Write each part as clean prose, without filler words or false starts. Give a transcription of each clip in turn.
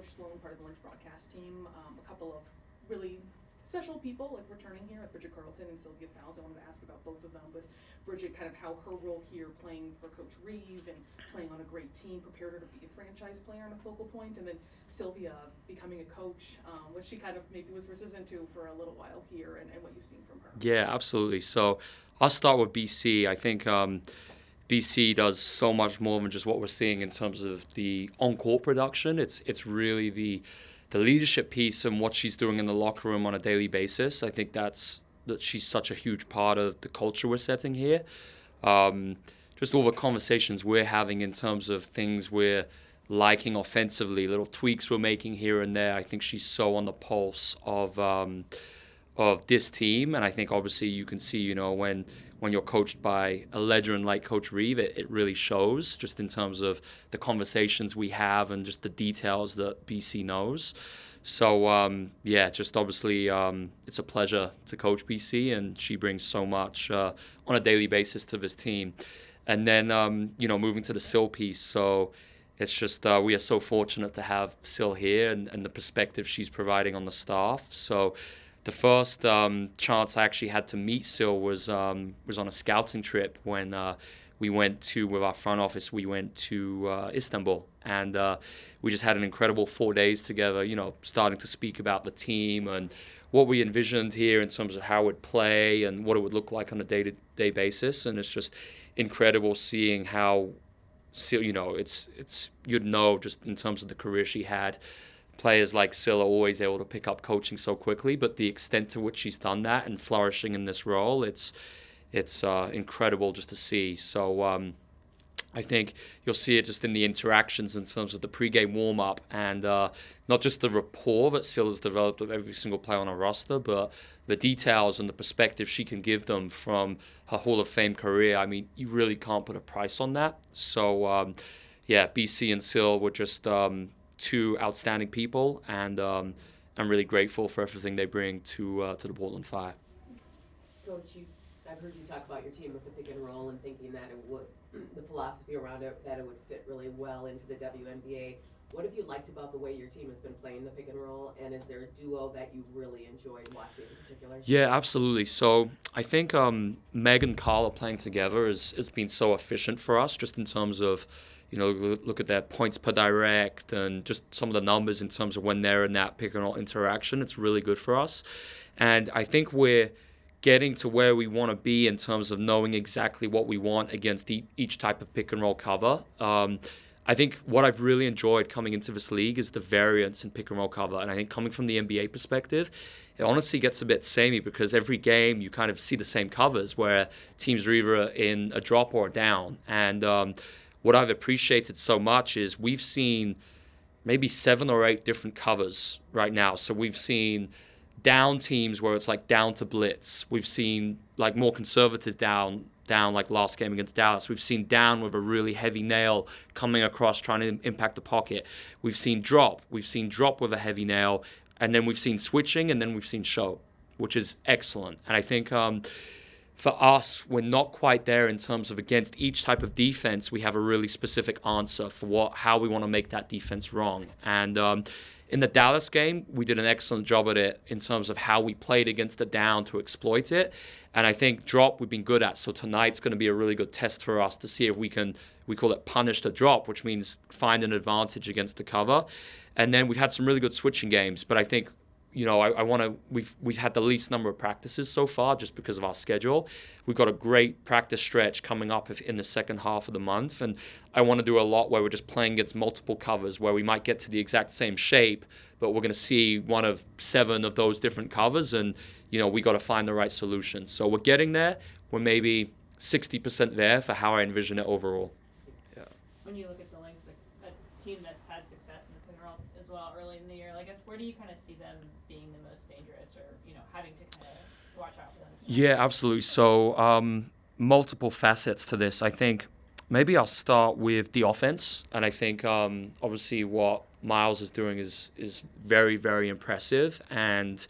Coach Sloan, part of the Lynx broadcast team. A couple of really special people like returning here, like Bridget Carlton and Sylvia Fowles. I wanted to ask about both of them, but Bridget, kind of how her role here playing for Coach Reeve and playing on a great team prepared her to be a franchise player and a focal point, and then Sylvia becoming a coach, which she kind of maybe was resistant to for a little while here, and what you've seen from her. Yeah, absolutely. So I'll start with BC. I think BC does so much more than just what we're seeing in terms of the on-court production. It's really the leadership piece and what she's doing in the locker room on a daily basis. I think that she's such a huge part of the culture we're setting here. Just all the conversations we're having in terms of things we're liking offensively, little tweaks we're making here and there. I think she's so on the pulse of this team, and I think obviously you can see, when you're coached by a legend like Coach Reeve, it really shows just in terms of the conversations we have and just the details that BC knows. So just obviously it's a pleasure to coach BC, and she brings so much on a daily basis to this team. And then moving to the Sil piece, so it's just we are so fortunate to have Sil here and the perspective she's providing on the staff. So the first chance I actually had to meet Sil was on a scouting trip when we went with our front office, we went to Istanbul, and we just had an incredible 4 days together, starting to speak about the team and what we envisioned here in terms of how it would play and what it would look like on a day-to-day basis. And it's just incredible seeing how Sil, it's you'd know just in terms of the career she had. Players like Sil are always able to pick up coaching so quickly, but the extent to which she's done that and flourishing in this role, it's incredible just to see. So I think you'll see it just in the interactions in terms of the pregame warm-up and not just the rapport that Sil has developed with every single player on her roster, but the details and the perspective she can give them from her Hall of Fame career. I mean, you really can't put a price on that. So, BC and Sil were just two outstanding people, and I'm really grateful for everything they bring to the Portland Fire. Coach, I've heard you talk about your team with the pick and roll and thinking that it would, the philosophy around it, that it would fit really well into the WNBA. What have you liked about the way your team has been playing the pick and roll, and is there a duo that you really enjoyed watching in particular? Yeah, absolutely. So I think Meg and Carla playing together has been so efficient for us, just in terms of, look at their points per direct and just some of the numbers in terms of when they're in that pick and roll interaction. It's really good for us. And I think we're getting to where we want to be in terms of knowing exactly what we want against each type of pick and roll cover. I think what I've really enjoyed coming into this league is the variance in pick and roll cover. And I think coming from the NBA perspective, it honestly gets a bit samey because every game you kind of see the same covers where teams are either in a drop or a down. And what I've appreciated so much is we've seen maybe 7 or 8 different covers right now. So we've seen down teams where it's like down to blitz. We've seen like more conservative down like last game against Dallas. We've seen down with a really heavy nail coming across trying to impact the pocket. We've seen drop. We've seen drop with a heavy nail. And then we've seen switching, and then we've seen show, which is excellent. And I think for us, we're not quite there in terms of against each type of defense, we have a really specific answer for how we want to make that defense wrong. And in the Dallas game, we did an excellent job at it in terms of how we played against the down to exploit it. And I think drop we've been good at. So tonight's going to be a really good test for us to see if we call it punish the drop, which means find an advantage against the cover. And then we've had some really good switching games. But I think, we've had the least number of practices so far just because of our schedule. We've got a great practice stretch coming up in the second half of the month. And I want to do a lot where we're just playing against multiple covers where we might get to the exact same shape, but we're going to see one of 7 of those different covers. And, we got to find the right solution. So we're getting there. We're maybe 60% there for how I envision it overall. Yeah. When you look at the Lynx, a team that's had success in the pick and roll as well early in the year, I guess where do you kind of see them being the most dangerous or, having to kind of watch out for them? Yeah, absolutely. So multiple facets to this. I think maybe I'll start with the offense. And I think obviously what Miles is doing is very, very impressive. And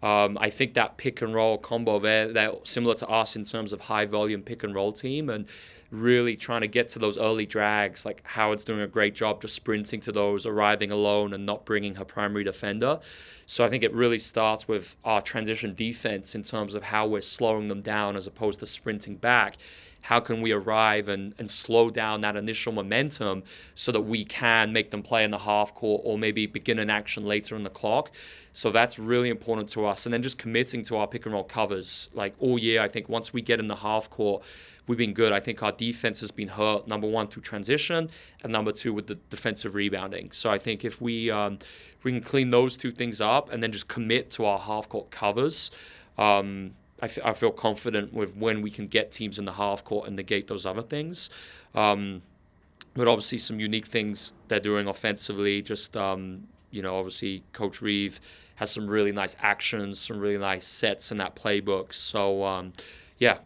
I think that pick and roll combo there, they're similar to us in terms of high volume pick and roll team. And really trying to get to those early drags. Like Howard's doing a great job just sprinting to those, arriving alone and not bringing her primary defender. So I think it really starts with our transition defense in terms of how we're slowing them down as opposed to sprinting back. How can we arrive and slow down that initial momentum so that we can make them play in the half court or maybe begin an action later in the clock? So that's really important to us. And then just committing to our pick and roll covers. Like all year, I think once we get in the half court, we've been good. I think our defense has been hurt, number one, through transition, and number two, with the defensive rebounding. So I think if we can clean those two things up and then just commit to our half court covers, I feel confident with when we can get teams in the half court and negate those other things. But obviously some unique things they're doing offensively. Just, obviously Coach Reeve has some really nice actions, some really nice sets in that playbook. So,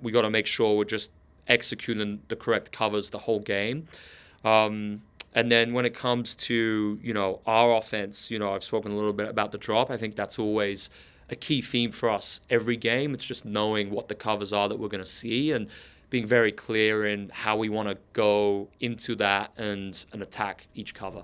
we got to make sure we're just executing the correct covers the whole game. And then when it comes to, our offense, I've spoken a little bit about the drop. I think that's always a key theme for us every game. It's just knowing what the covers are that we're going to see and being very clear in how we want to go into that and attack each cover.